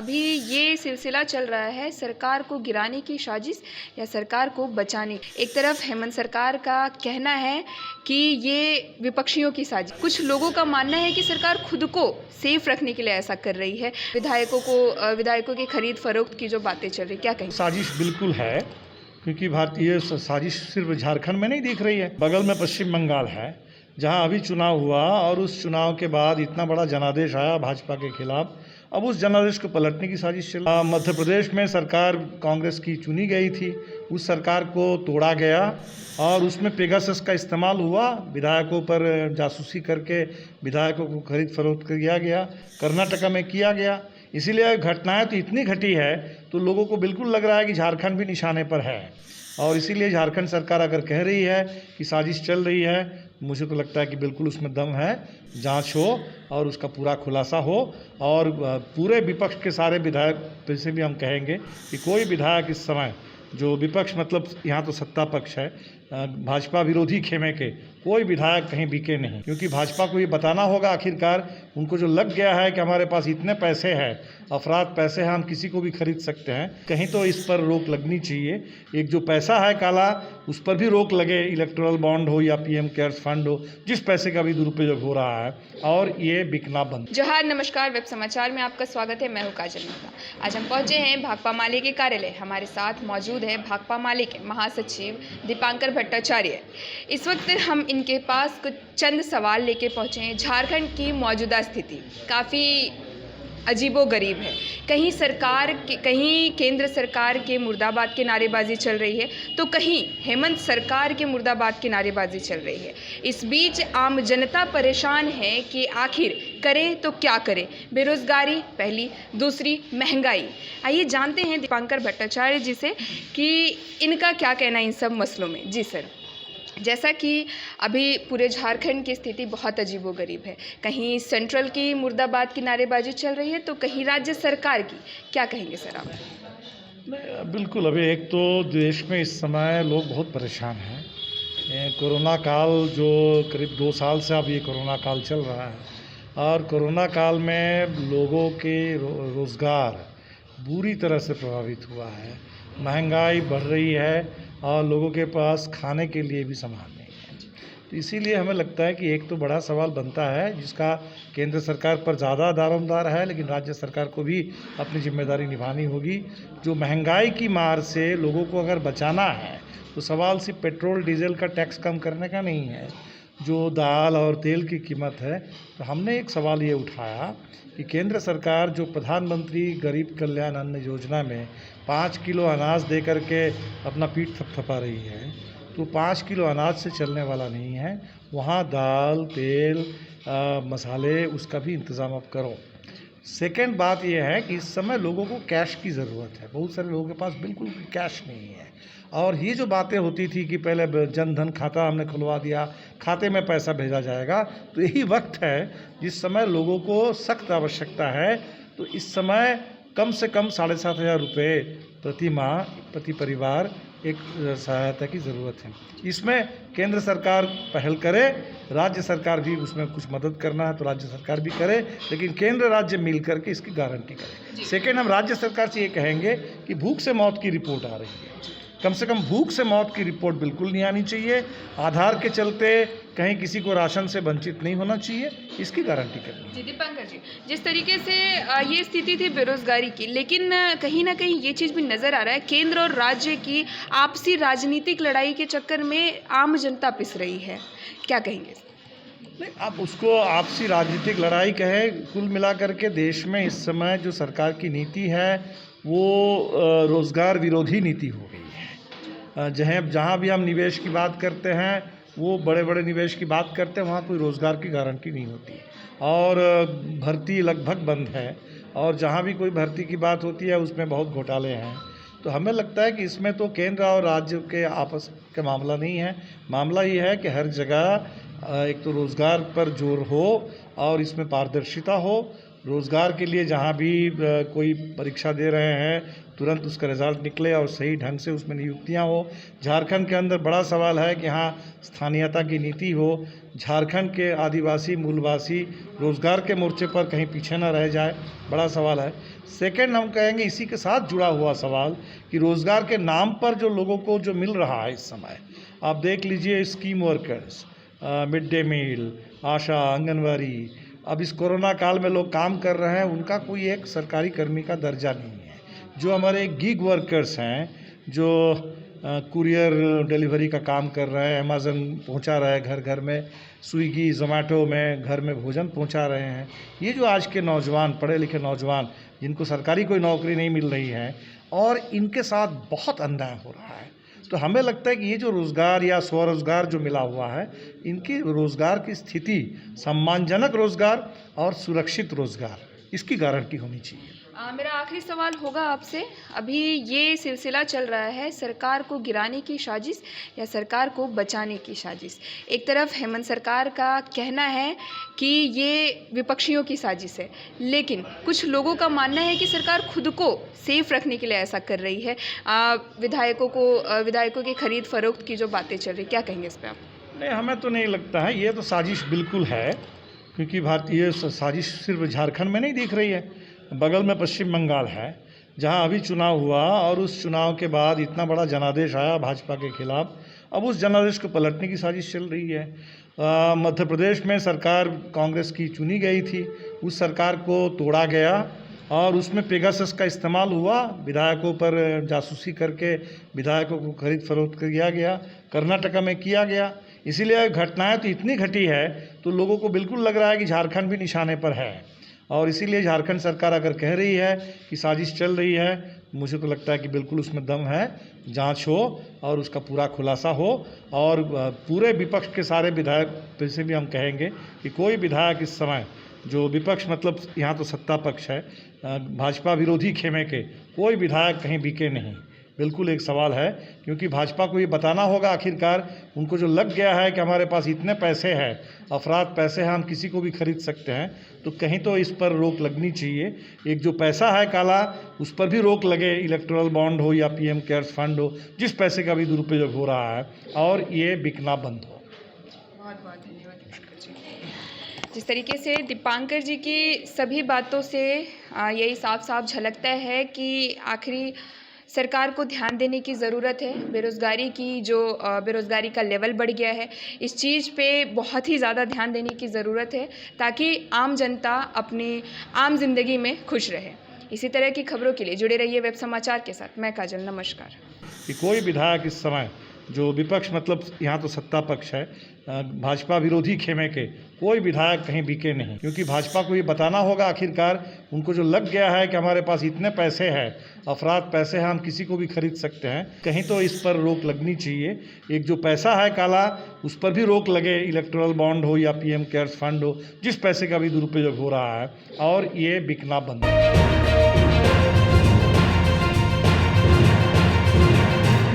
अभी ये सिलसिला चल रहा है सरकार को गिराने की साजिश या सरकार को बचाने। एक तरफ हेमंत सरकार का कहना है कि ये विपक्षियों की साजिश, कुछ लोगों का मानना है कि सरकार खुद को सेफ रखने के लिए ऐसा कर रही है। विधायकों की खरीद फरोख्त की जो बातें चल रही, क्या कहें? साजिश बिल्कुल है, क्योंकि भारतीय साजिश सिर्फ झारखंड में नहीं दिख रही है, बगल में पश्चिम बंगाल है जहां अभी चुनाव हुआ और उस चुनाव के बाद इतना बड़ा जनादेश आया भाजपा के खिलाफ। अब उस जनादेश को पलटने की साजिश चल रही है। मध्य प्रदेश में सरकार कांग्रेस की चुनी गई थी, उस सरकार को तोड़ा गया और उसमें पेगासस का इस्तेमाल हुआ, विधायकों पर जासूसी करके विधायकों को खरीद फरोख्त किया गया, कर्नाटका में किया गया। इसीलिए घटनाएं तो इतनी घटी है तो लोगों को बिल्कुल लग रहा है कि झारखंड भी निशाने पर है। और इसीलिए झारखंड सरकार अगर कह रही है कि साजिश चल रही है, मुझे तो लगता है कि बिल्कुल उसमें दम है। जांच हो और उसका पूरा खुलासा हो और पूरे विपक्ष के सारे विधायक से भी हम कहेंगे कि कोई विधायक इस समय जो विपक्ष मतलब यहाँ तो सत्ता पक्ष है, भाजपा विरोधी खेमे के कोई विधायक कहीं बिके नहीं, क्योंकि भाजपा को ये बताना होगा आखिरकार उनको जो लग गया है कि हमारे पास इतने पैसे हैं, अफराद पैसे हैं, हम किसी को भी खरीद सकते हैं, कहीं तो इस पर रोक लगनी चाहिए। एक जो पैसा है काला, उस पर भी रोक लगे, इलेक्टोरल बॉन्ड हो या पीएम केयर्स फंड हो, जिस पैसे का भी दुरुपयोग हो रहा है, और ये बिकना बंद। जोहार, नमस्कार। वेब समाचार में आपका स्वागत है। मैं हूं काजल मेहता। आज हम पहुंचे हैं भाकपा माले के कार्यालय। हमारे साथ मौजूद है भाकपा माले के महासचिव दीपांकर भट्टाचार्य। इस वक्त हम इनके पास कुछ चंद सवाल लेके पहुंचे हैं। झारखंड की मौजूदा स्थिति काफ़ी अजीबोगरीब है। कहीं केंद्र सरकार के मुर्दाबाद की नारेबाजी चल रही है, तो कहीं हेमंत सरकार के मुर्दाबाद की नारेबाजी चल रही है। इस बीच आम जनता परेशान है कि आखिर करें तो क्या करें। बेरोजगारी पहली, दूसरी महंगाई। आइए जानते हैं दीपांकर भट्टाचार्य जी से कि इनका क्या कहना है इन सब मसलों में। जी सर, जैसा कि अभी पूरे झारखंड की स्थिति बहुत अजीबोगरीब है, कहीं सेंट्रल की मुर्दाबाद की नारेबाजी चल रही है तो कहीं राज्य सरकार की, क्या कहेंगे सर आप? बिल्कुल, अभी एक तो देश में इस समय लोग बहुत परेशान हैं। कोरोना काल जो करीब 2 साल से अब ये कोरोना काल चल रहा है और कोरोना काल में लोगों के रोज़गार बुरी तरह से प्रभावित हुआ है। महंगाई बढ़ रही है और लोगों के पास खाने के लिए भी सामान नहीं है। तो इसीलिए हमें लगता है कि एक तो बड़ा सवाल बनता है जिसका केंद्र सरकार पर ज़्यादा दारोमदार है, लेकिन राज्य सरकार को भी अपनी जिम्मेदारी निभानी होगी। जो महंगाई की मार से लोगों को अगर बचाना है तो सवाल सिर्फ पेट्रोल डीजल का टैक्स कम करने का नहीं है, जो दाल और तेल की कीमत है। तो हमने एक सवाल ये उठाया कि केंद्र सरकार जो प्रधानमंत्री गरीब कल्याण अन्न योजना में 5 किलो अनाज दे करके अपना पीठ थपथपा रही है, तो 5 किलो अनाज से चलने वाला नहीं है। वहाँ दाल, तेल, मसाले, उसका भी इंतज़ाम आप करो। सेकेंड बात यह है कि इस समय लोगों को कैश की ज़रूरत है। बहुत सारे लोगों के पास बिल्कुल भी कैश नहीं है। और ये जो बातें होती थी कि पहले जन धन खाता हमने खुलवा दिया, खाते में पैसा भेजा जाएगा, तो यही वक्त है जिस समय लोगों को सख्त आवश्यकता है। तो इस समय कम से कम 7,500 रुपये प्रति माह प्रति परिवार एक सहायता की ज़रूरत है। इसमें केंद्र सरकार पहल करे, राज्य सरकार भी उसमें कुछ मदद करना है तो राज्य सरकार भी करे, लेकिन केंद्र राज्य मिल करके इसकी गारंटी करे। सेकेंड, हम राज्य सरकार से ये कहेंगे कि भूख से मौत की रिपोर्ट आ रही है, कम से कम भूख से मौत की रिपोर्ट बिल्कुल नहीं आनी चाहिए। आधार के चलते कहीं किसी को राशन से वंचित नहीं होना चाहिए, इसकी गारंटी करनी है। जी दीपांकर जी, जिस तरीके से ये स्थिति थी बेरोजगारी की, लेकिन कहीं ना कहीं ये चीज़ भी नज़र आ रहा है केंद्र और राज्य की आपसी राजनीतिक लड़ाई के चक्कर में आम जनता पिस रही है, क्या कहेंगे? नहीं, आप उसको आपसी राजनीतिक लड़ाई कहें, कुल मिलाकर के देश में इस समय जो सरकार की नीति है वो रोज़गार विरोधी नीति हो गई है। जहाँ भी हम निवेश की बात करते हैं, वो बड़े बड़े निवेश की बात करते हैं, वहाँ कोई रोज़गार की गारंटी नहीं होती और भर्ती लगभग बंद है। और जहाँ भी कोई भर्ती की बात होती है उसमें बहुत घोटाले हैं। तो हमें लगता है कि इसमें तो केंद्र और राज्य के आपस का मामला नहीं है। मामला ये है कि हर जगह एक तो रोज़गार पर जोर हो और इसमें पारदर्शिता हो, रोज़गार के लिए जहाँ भी कोई परीक्षा दे रहे हैं तुरंत उसका रिज़ल्ट निकले और सही ढंग से उसमें नियुक्तियाँ हो। झारखंड के अंदर बड़ा सवाल है कि हाँ स्थानीयता की नीति हो, झारखंड के आदिवासी मूलवासी रोज़गार के मोर्चे पर कहीं पीछे ना रह जाए, बड़ा सवाल है। सेकंड हम कहेंगे इसी के साथ जुड़ा हुआ सवाल कि रोज़गार के नाम पर जो लोगों को जो मिल रहा है इस समय, आप देख लीजिए scheme workers, mid day meal, ASHA, anganwadi, अब इस कोरोना काल में लोग काम कर रहे हैं, उनका कोई एक सरकारी कर्मी का दर्जा नहीं है। जो हमारे गिग वर्कर्स हैं, जो कुरियर डिलीवरी का काम कर रहे हैं, अमेज़न पहुंचा रहा है घर घर में, स्विगी ज़ोमैटो में घर में भोजन पहुंचा रहे हैं, ये जो आज के नौजवान, पढ़े लिखे नौजवान जिनको सरकारी कोई नौकरी नहीं मिल रही है और इनके साथ बहुत अन्याय हो रहा है, तो हमें लगता है कि ये जो रोज़गार या स्वरोज़गार जो मिला हुआ है, इनकी रोज़गार की स्थिति सम्मानजनक रोज़गार और सुरक्षित रोज़गार, इसकी गारंटी होनी चाहिए। मेरा आखिरी सवाल होगा आपसे, अभी ये सिलसिला चल रहा है सरकार को गिराने की साजिश या सरकार को बचाने की साजिश। एक तरफ हेमंत सरकार का कहना है कि ये विपक्षियों की साजिश है, लेकिन कुछ लोगों का मानना है कि सरकार खुद को सेफ रखने के लिए ऐसा कर रही है। विधायकों की खरीद फरोख्त की जो बातें चल रही, क्या कहेंगे इस पर आप? नहीं, हमें तो नहीं लगता है, ये तो साजिश बिल्कुल है, क्योंकि भारतीय साजिश सिर्फ झारखंड में नहीं दिख रही है, बगल में पश्चिम बंगाल है जहां अभी चुनाव हुआ और उस चुनाव के बाद इतना बड़ा जनादेश आया भाजपा के खिलाफ, अब उस जनादेश को पलटने की साजिश चल रही है। मध्य प्रदेश में सरकार कांग्रेस की चुनी गई थी, उस सरकार को तोड़ा गया और उसमें पेगासस का इस्तेमाल हुआ, विधायकों पर जासूसी करके विधायकों को खरीद फरोख्त किया गया, कर्नाटक में किया गया। इसीलिए घटनाएं तो इतनी घटी है तो लोगों को बिल्कुल लग रहा है कि झारखंड भी निशाने पर है, और इसीलिए झारखंड सरकार अगर कह रही है कि साजिश चल रही है, मुझे तो लगता है कि बिल्कुल उसमें दम है, जांच हो और उसका पूरा खुलासा हो, और पूरे विपक्ष के सारे विधायक, फिर से भी हम कहेंगे कि कोई विधायक इस समय जो विपक्ष मतलब यहाँ तो सत्ता पक्ष है, भाजपा विरोधी खेमे के कोई विधायक कहीं बिके नहीं, बिल्कुल एक सवाल है, क्योंकि भाजपा को ये बताना होगा आखिरकार उनको जो लग गया है कि हमारे पास इतने पैसे हैं, अफराद पैसे हैं, हम किसी को भी खरीद सकते हैं, तो कहीं तो इस पर रोक लगनी चाहिए। एक जो पैसा है काला, उस पर भी रोक लगे, इलेक्टोरल बॉन्ड हो या पीएम केयर्स फंड हो, जिस पैसे का भी दुरुपयोग हो रहा है, और ये बिकना बंद हो। बहुत बहुत धन्यवाद दीपांकर जी। जिस तरीके से दीपांकर जी की सभी बातों से यही साफ साफ झलकता है कि आखिरी सरकार को ध्यान देने की ज़रूरत है। बेरोज़गारी का लेवल बढ़ गया है, इस चीज़ पे बहुत ही ज़्यादा ध्यान देने की ज़रूरत है ताकि आम जनता अपनी आम जिंदगी में खुश रहे। इसी तरह की खबरों के लिए जुड़े रहिए वेब समाचार के साथ। मैं काजल, नमस्कार। कि कोई विधायक इस समय जो विपक्ष मतलब यहाँ तो सत्ता पक्ष है, भाजपा विरोधी खेमे के कोई विधायक कहीं बिके नहीं, क्योंकि भाजपा को ये बताना होगा आखिरकार उनको जो लग गया है कि हमारे पास इतने पैसे हैं, अफराद पैसे हैं, हम किसी को भी खरीद सकते हैं, कहीं तो इस पर रोक लगनी चाहिए। एक जो पैसा है काला, उस पर भी रोक लगे, इलेक्टोरल बॉन्ड हो या पीएम केयर्स फंड हो, जिस पैसे का भी दुरुपयोग हो रहा है, और ये बिकना बंद हो।